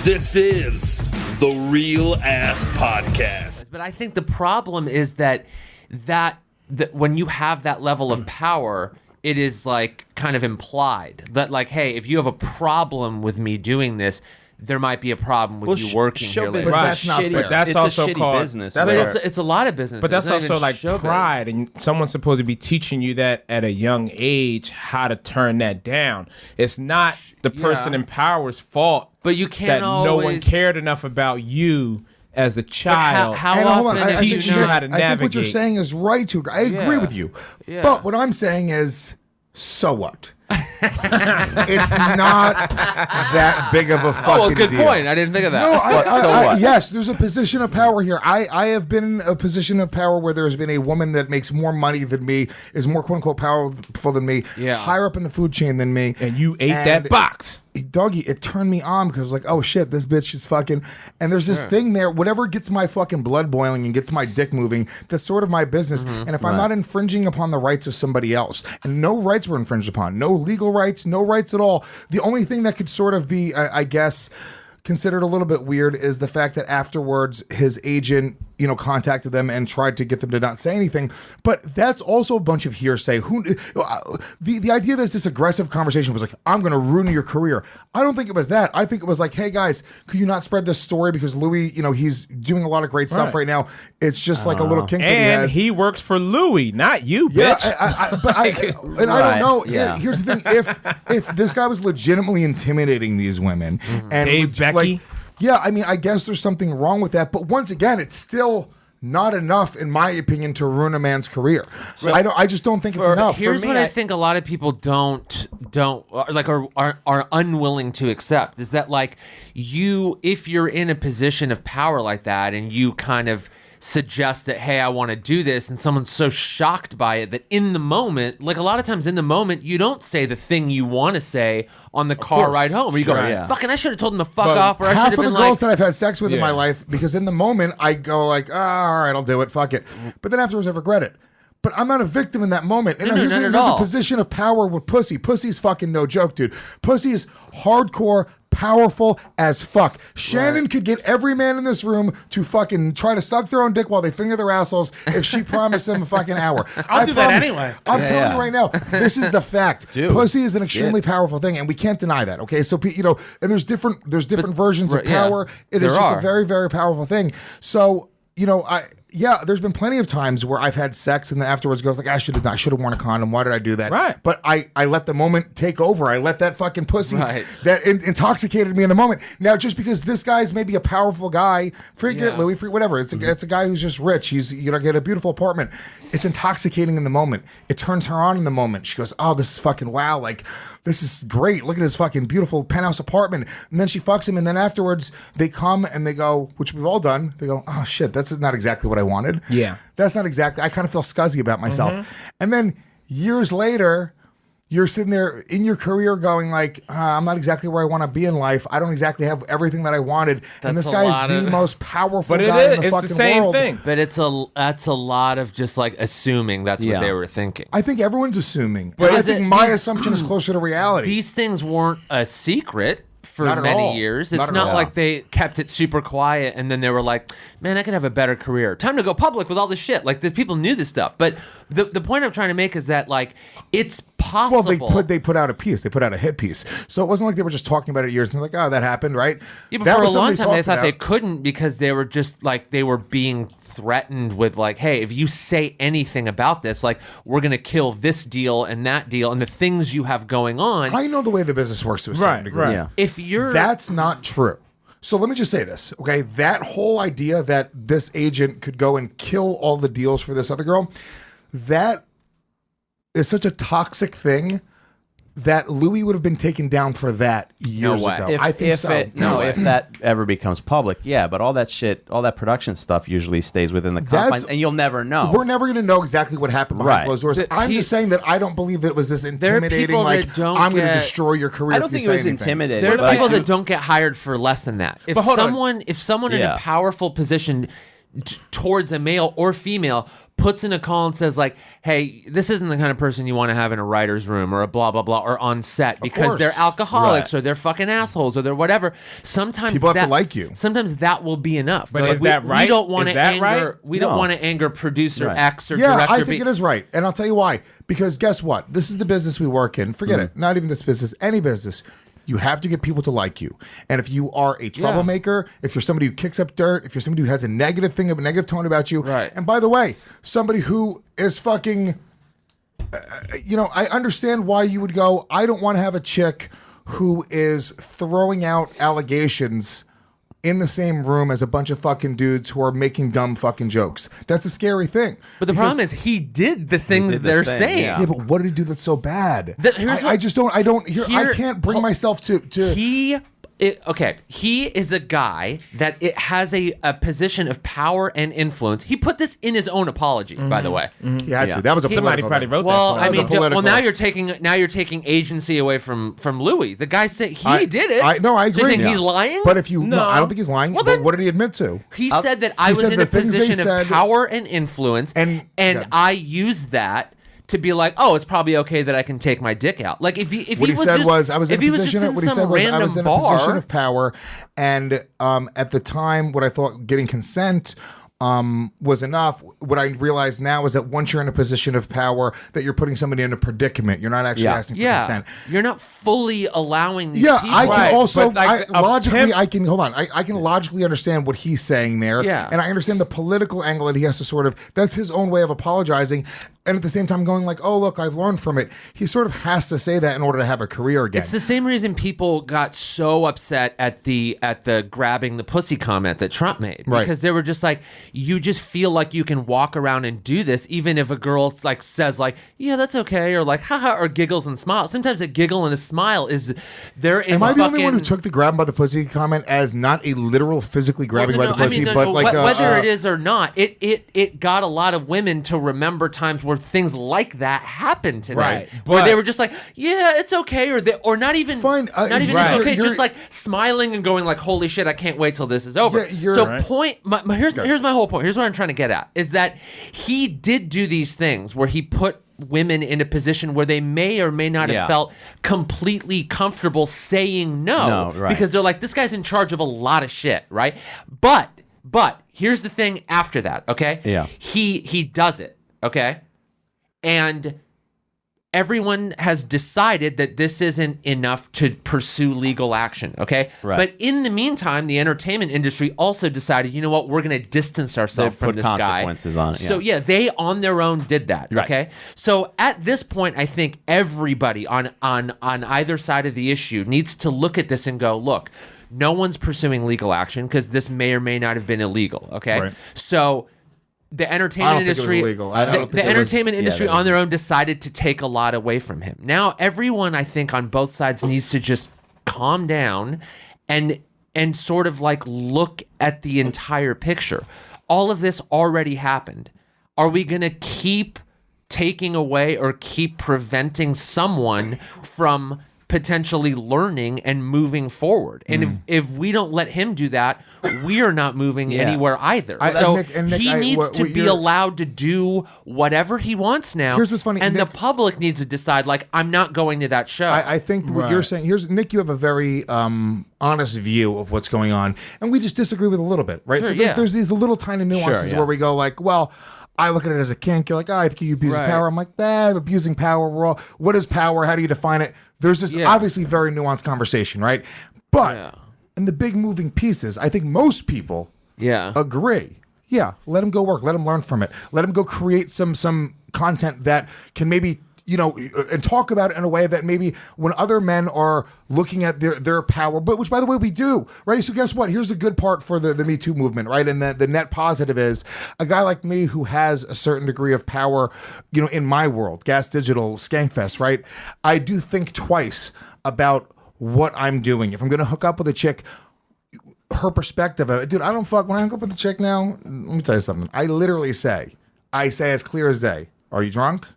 This is the Real Ass Podcast. But I think the problem is that when you have that level of power, it is like kind of implied that like, hey, if you have a problem with me doing this, there might be a problem with you working here later. But that's not fair. That's it's also a shitty called business. It's a lot of business. But that's also like showbiz. pride, and someone's supposed to be teaching you that at a young age how to turn that down. It's not the person in power's fault, but you can't that no one always cared enough about you as a child. How often I think you know how to navigate? I think what you're saying is right. I agree with you. Yeah. But what I'm saying is, so what? It's not that big of a fucking good deal. point. I didn't think of that. No, what? Yes, there's a position of power here. I have been in a position of power where there's been a woman that makes more money than me, is more quote unquote powerful than me, higher up in the food chain than me, and you ate that box. Doggy, it turned me on because I was like, oh shit, this bitch is fucking. And there's this thing there, whatever gets my fucking blood boiling and gets my dick moving, that's sort of my business. And if I'm not infringing upon the rights of somebody else, and no rights were infringed upon, no legal rights, no rights at all. The only thing that could sort of be, I guess, considered a little bit weird is the fact that afterwards his agent, contacted them and tried to get them to not say anything. But that's also a bunch of hearsay. The idea that it's this aggressive conversation was like, I'm going to ruin your career. I don't think it was that. I think it was like, hey guys, could you not spread this story because Louis, he's doing a lot of great stuff right now. It's just like a little kink that he has. And he works for Louis, not you, bitch. I don't know. Yeah. Here's the thing: if this guy was legitimately intimidating these women, and Dave Becky. I guess there's something wrong with that. But once again, it's still not enough, in my opinion, to ruin a man's career. I just don't think it's enough. Here's what I think a lot of people are unwilling to accept is that like if you're in a position of power like that and you kind of suggest that, hey, I want to do this, and someone's so shocked by it that in the moment, like a lot of times in the moment, you don't say the thing you want to say on the car ride home. Where you go, fucking, I should have told him to fuck off, or I should have been like... Half of the girls that I've had sex with in my life, because in the moment, I go like, all right, I'll do it, fuck it. But then afterwards, I regret it. But I'm not a victim in that moment. And there's a position of power with pussy. Pussy's fucking no joke, dude. Pussy is hardcore, powerful as fuck. Shannon could get every man in this room to fucking try to suck their own dick while they finger their assholes if she promised them a fucking hour. I'll do that anyway. I'm telling you right now, this is the fact. Dude. Pussy is an extremely powerful thing, and we can't deny that. Okay, so and there's different versions of power. It is just a very, very powerful thing. So there's been plenty of times where I've had sex and then afterwards goes like, I should have worn a condom. Why did I do that? Right. But I let the moment take over. I let that fucking pussy that intoxicated me in the moment. Now, just because this guy's maybe a powerful guy, forget Louis, whatever. It's a guy who's just rich. He's get a beautiful apartment. It's intoxicating in the moment. It turns her on in the moment. She goes, oh, this is fucking wow. Like, this is great. Look at his fucking beautiful penthouse apartment. And then she fucks him. And then afterwards they come and they go, which we've all done. They go, oh shit, that's not exactly what I wanted. Yeah. That's not exactly, I kind of feel scuzzy about myself. And then years later, you're sitting there in your career going like, I'm not exactly where I want to be in life. I don't exactly have everything that I wanted. And this guy is the most powerful guy in the fucking world. It's the same thing. But that's a lot of just like assuming that's what they were thinking. I think everyone's assuming. But I think my assumption is closer to reality. These things weren't a secret for Not at many all. years. Not It's at not all. like they kept it super quiet and then they were like, man, I could have a better career. Time to go public with all this shit. Like the people knew this stuff. But the point I'm trying to make is that like it's possible. Well, they put out a piece. They put out a hit piece. So it wasn't like they were just talking about it years and they're like, oh, that happened, right? Yeah, but That for a was long something time they talked thought about. they couldn't because they were just like they were being threatened with like, hey, if you say anything about this, like we're gonna kill this deal and that deal and the things you have going on. I know the way the business works to a certain degree. Right. Yeah. If you're That's not true. So let me just say this, okay? That whole idea that this agent could go and kill all the deals for this other girl, that is such a toxic thing that Louis would have been taken down for that years ago. I think so. If that ever becomes public, but all that shit, all that production stuff usually stays within the confines, and you'll never know. We're never going to know exactly what happened behind closed doors. I'm just saying that I don't believe that it was this intimidating, like, I'm going to destroy your career. I don't think it was intimidating. There are people that don't get hired for less than that. If someone in a powerful position towards a male or female puts in a call and says like, hey, this isn't the kind of person you want to have in a writer's room or a blah, blah, blah, or on set because they're alcoholics or they're fucking assholes or they're whatever. Sometimes people have to like you. Sometimes that will be enough. But is that right? We don't want to anger. Right? We don't want to anger producer X or yeah, director I think it is right. And I'll tell you why. Because guess what? This is the business we work in. Forget it. Not even this business. Any business. You have to get people to like you. And if you are a troublemaker, if you're somebody who kicks up dirt, if you're somebody who has a negative thing, a negative tone about you, and by the way, somebody who is fucking, I understand why you would go, I don't want to have a chick who is throwing out allegations in the same room as a bunch of fucking dudes who are making dumb fucking jokes. That's a scary thing. But the problem is he did the things they're saying. Yeah, but what did he do that's so bad? I can't bring myself to he is a guy that it has a position of power and influence. He put this in his own apology, by the way. He had to. That was a somebody probably wrote well, that. I mean, now you're taking agency away from Louis. The guy said he did it. I agree. So you're saying he's lying? But if you no, I don't think he's lying. Well, but what did he admit to? He said that I was in a position of power and influence, and I used that to be like, oh, it's probably okay that I can take my dick out. Like if he was in a position of power, and at the time, what I thought getting consent was enough. What I realize now is that once you're in a position of power, that you're putting somebody in a predicament. You're not actually asking for consent. You're not fully allowing these people. I can also logically. I can hold on. I can logically understand what he's saying there. Yeah. And I understand the political angle that he has to sort of. That's his own way of apologizing. And at the same time going like, oh, look, I've learned from it. He sort of has to say that in order to have a career again. It's the same reason people got so upset at the grabbing the pussy comment that Trump made. Because they were just like, you just feel like you can walk around and do this even if a girl like says like, yeah, that's okay, or like, haha, or giggles and smiles. Sometimes a giggle and a smile is they're in. Am I the only one who took the grab by the pussy comment as not a literal physically grabbing by the pussy, but like whether it is or not, it got a lot of women to remember times where things like that happened to them, where they were just like, yeah, it's okay, or not even fine, it's okay, just like smiling and going like, holy shit, I can't wait till this is over. Here's my whole point. Here's what I'm trying to get at is that he did do these things where he put women in a position where they may or may not have felt completely comfortable saying no because they're like, this guy's in charge of a lot of shit, right? But here's the thing after that, okay? Yeah. He does it, okay? And everyone has decided that this isn't enough to pursue legal action, okay? Right. But in the meantime, the entertainment industry also decided, you know what, we're going to distance ourselves from this guy. Consequences on it. So they on their own did that, okay? So at this point, I think everybody on either side of the issue needs to look at this and go, look, no one's pursuing legal action because this may or may not have been illegal, okay? Right. So the entertainment industry, the entertainment industry on their own decided to take a lot away from him. Now everyone, I think, on both sides needs to just calm down and sort of like look at the entire picture. All of this already happened. Are we going to keep taking away or keep preventing someone from potentially learning and moving forward? And if we don't let him do that, we are not moving anywhere either. Nick, he needs to be allowed to do whatever he wants now. Here's what's funny, and Nick, the public needs to decide, like, I'm not going to that show. I think what you're saying, Nick, you have a very honest view of what's going on, and we just disagree with a little bit, right? Sure, so there's these little tiny nuances where we go like, well, I look at it as a kink. You're like, I think you abuse power. I'm like, abusing power. What is power? How do you define it? There's this obviously very nuanced conversation, right? But in the big moving pieces, I think most people agree. Yeah, let him go work. Let him learn from it. Let him go create some content that can maybe, and talk about it in a way that maybe when other men are looking at their power, but which by the way we do, right? So guess what? Here's the good part for the Me Too movement, right? And the net positive is a guy like me who has a certain degree of power, in my world, Gas Digital, Skankfest, right? I do think twice about what I'm doing. If I'm going to hook up with a chick, her perspective of it, dude, I don't fuck when I hook up with a chick now. Let me tell you something. I say as clear as day, are you drunk?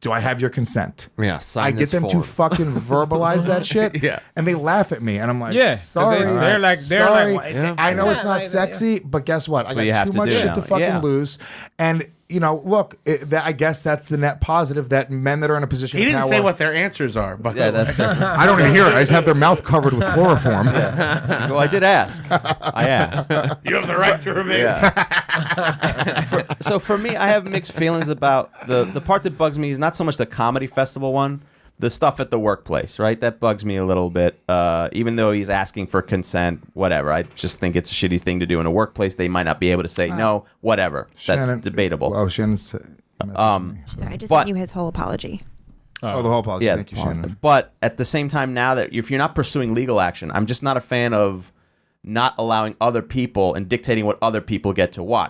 do I have your consent? Yeah, sign I get this them form. to fucking verbalize that shit. Yeah. And they laugh at me. And I'm like, Yeah, 'cause sorry. they're like, sorry. Yeah. I know it's Yeah, not like that, sexy, but guess what? I what you got have too to much do shit now. to fucking Yeah. lose. And, look, I guess that's the net positive, that men that are in a position He of didn't power. say what their answers are. But Yeah, that's I don't even hear it. I just have their mouth covered with chloroform. well, I did ask. I asked. you have the right to remain. Yeah. So for me, I have mixed feelings about the part that bugs me is not so much the comedy festival one, the stuff at the workplace, right? That bugs me a little bit. Even though he's asking for consent, whatever. I just think it's a shitty thing to do in a workplace. They might not be able to say no, whatever. That's Shannon- debatable. Oh, Shannon's. I just But- sent you his whole apology. Oh, the whole apology. Yeah, Thank you, Shannon. but at the same time, now that if you're not pursuing legal action, I'm just not a fan of not allowing other people and dictating what other people get to watch.